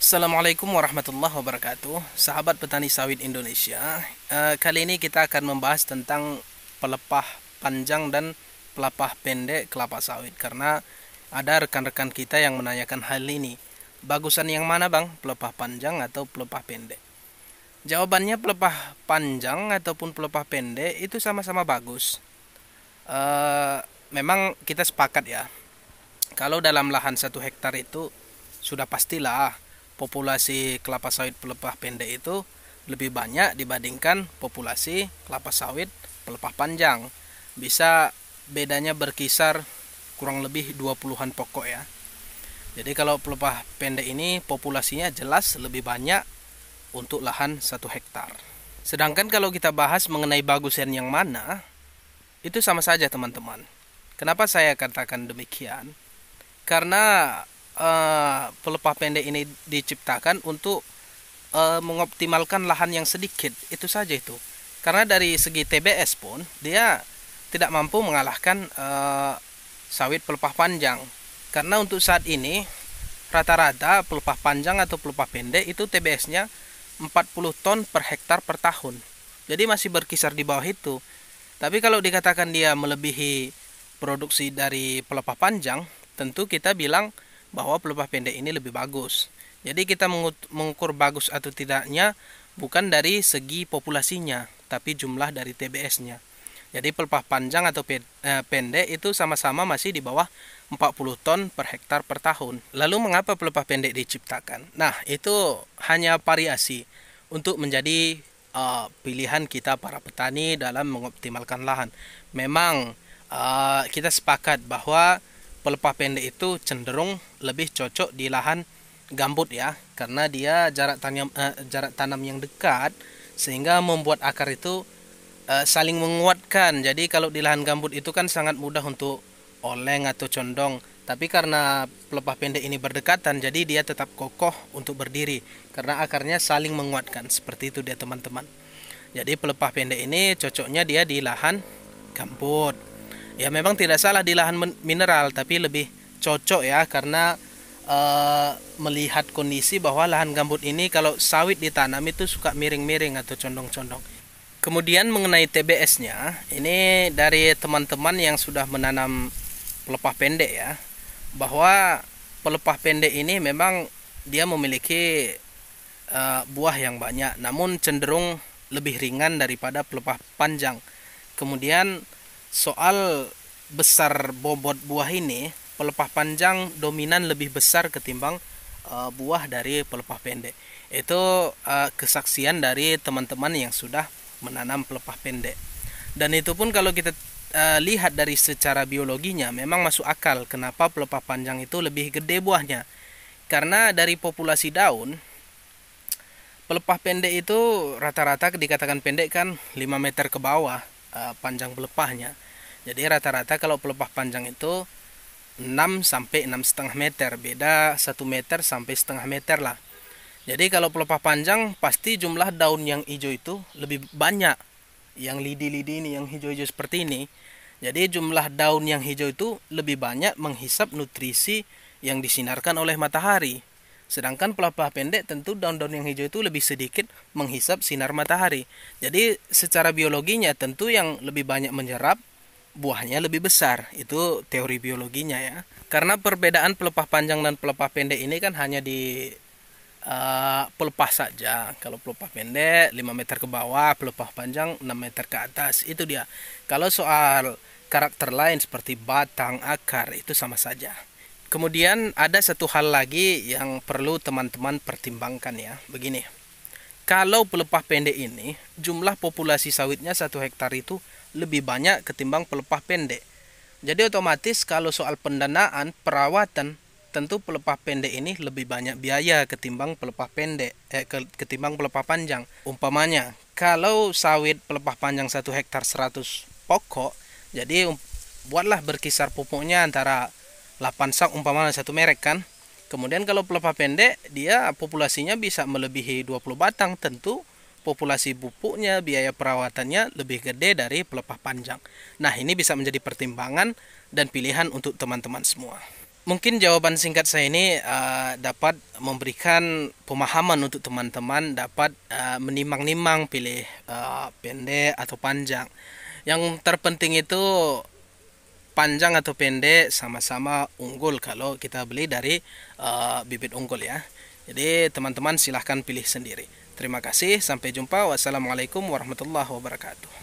Assalamualaikum warahmatullahi wabarakatuh, sahabat petani sawit Indonesia. Kali ini kita akan membahas tentang pelepah panjang dan pelepah pendek kelapa sawit. Karena ada rekan-rekan kita yang menanyakan hal ini. Bagusan yang mana bang, pelepah panjang atau pelepah pendek? Jawabannya pelepah panjang ataupun pelepah pendek itu sama-sama bagus. Memang kita sepakat ya, kalau dalam lahan 1 hektar itu sudah pastilah populasi kelapa sawit pelepah pendek itu lebih banyak dibandingkan populasi kelapa sawit pelepah panjang. Bisa bedanya berkisar kurang lebih 20-an pokok ya. Jadi kalau pelepah pendek ini populasinya jelas lebih banyak untuk lahan 1 hektar. Sedangkan kalau kita bahas mengenai bagusan yang mana, itu sama saja teman-teman. Kenapa saya katakan demikian? Karena pelepah pendek ini diciptakan untuk mengoptimalkan lahan yang sedikit, itu saja itu. Karena dari segi TBS pun dia tidak mampu mengalahkan sawit pelepah panjang. Karena untuk saat ini rata-rata pelepah panjang atau pelepah pendek itu TBS-nya 40 ton per hektar per tahun. Jadi masih berkisar di bawah itu. Tapi kalau dikatakan dia melebihi produksi dari pelepah panjang, tentu kita bilang bahwa pelepah pendek ini lebih bagus. Jadi kita mengukur bagus atau tidaknya bukan dari segi populasinya, tapi jumlah dari TBS-nya. Jadi pelepah panjang atau pendek itu sama-sama masih di bawah 40 ton per hektar per tahun. Lalu mengapa pelepah pendek diciptakan? Nah, itu hanya variasi untuk menjadi pilihan kita para petani dalam mengoptimalkan lahan. Memang kita sepakat bahwa pelepah pendek itu cenderung lebih cocok di lahan gambut ya, karena dia jarak tanam yang dekat sehingga membuat akar itu saling menguatkan. Jadi kalau di lahan gambut itu kan sangat mudah untuk oleng atau condong, tapi karena pelepah pendek ini berdekatan, jadi dia tetap kokoh untuk berdiri karena akarnya saling menguatkan. Seperti itu dia teman-teman. Jadi pelepah pendek ini cocoknya dia di lahan gambut. Ya memang tidak salah di lahan mineral, tapi lebih cocok ya karena melihat kondisi bahwa lahan gambut ini kalau sawit ditanam itu suka miring-miring atau condong-condong. Kemudian mengenai TBS-nya, ini dari teman-teman yang sudah menanam pelepah pendek ya, bahwa pelepah pendek ini memang dia memiliki buah yang banyak, namun cenderung lebih ringan daripada pelepah panjang. Kemudian soal besar bobot buah ini, pelepah panjang dominan lebih besar ketimbang buah dari pelepah pendek. Itu kesaksian dari teman-teman yang sudah menanam pelepah pendek. Dan itu pun kalau kita lihat dari secara biologinya memang masuk akal kenapa pelepah panjang itu lebih gede buahnya. Karena dari populasi daun, pelepah pendek itu rata-rata dikatakan pendek kan 5 meter ke bawah panjang pelepahnya. Jadi rata-rata kalau pelepah panjang itu 6 sampai 6,5 meter, beda 1 meter sampai setengah meter lah. Jadi kalau pelepah panjang pasti jumlah daun yang hijau itu lebih banyak, yang lidi-lidi ini, yang hijau-hijau seperti ini. Jadi jumlah daun yang hijau itu lebih banyak menghisap nutrisi yang disinarkan oleh matahari. Sedangkan pelepah pendek tentu daun-daun yang hijau itu lebih sedikit menghisap sinar matahari. Jadi secara biologinya tentu yang lebih banyak menyerap buahnya lebih besar. Itu teori biologinya ya. Karena perbedaan pelepah panjang dan pelepah pendek ini kan hanya di pelepah saja. Kalau pelepah pendek 5 meter ke bawah, pelepah panjang 6 meter ke atas. Itu dia. Kalau soal karakter lain seperti batang, akar, itu sama saja. Kemudian ada satu hal lagi yang perlu teman-teman pertimbangkan ya. Begini. Kalau pelepah pendek ini jumlah populasi sawitnya 1 hektar itu lebih banyak ketimbang pelepah pendek. Jadi otomatis kalau soal pendanaan, perawatan, tentu pelepah pendek ini lebih banyak biaya ketimbang pelepah ketimbang pelepah panjang. Umpamanya, kalau sawit pelepah panjang 1 hektar 100 pokok, jadi buatlah berkisar pupuknya antara 8 sak umpamanya satu merek kan. Kemudian kalau pelepah pendek dia populasinya bisa melebihi 20 batang, tentu populasi pupuknya, biaya perawatannya lebih gede dari pelepah panjang. Nah, ini bisa menjadi pertimbangan dan pilihan untuk teman-teman semua. Mungkin jawaban singkat saya ini dapat memberikan pemahaman untuk teman-teman dapat menimang-nimang pilih pendek atau panjang. Yang terpenting itu panjang atau pendek sama-sama unggul kalau kita beli dari bibit unggul ya. Jadi teman-teman silahkan pilih sendiri. Terima kasih, sampai jumpa. Wassalamualaikum warahmatullahi wabarakatuh.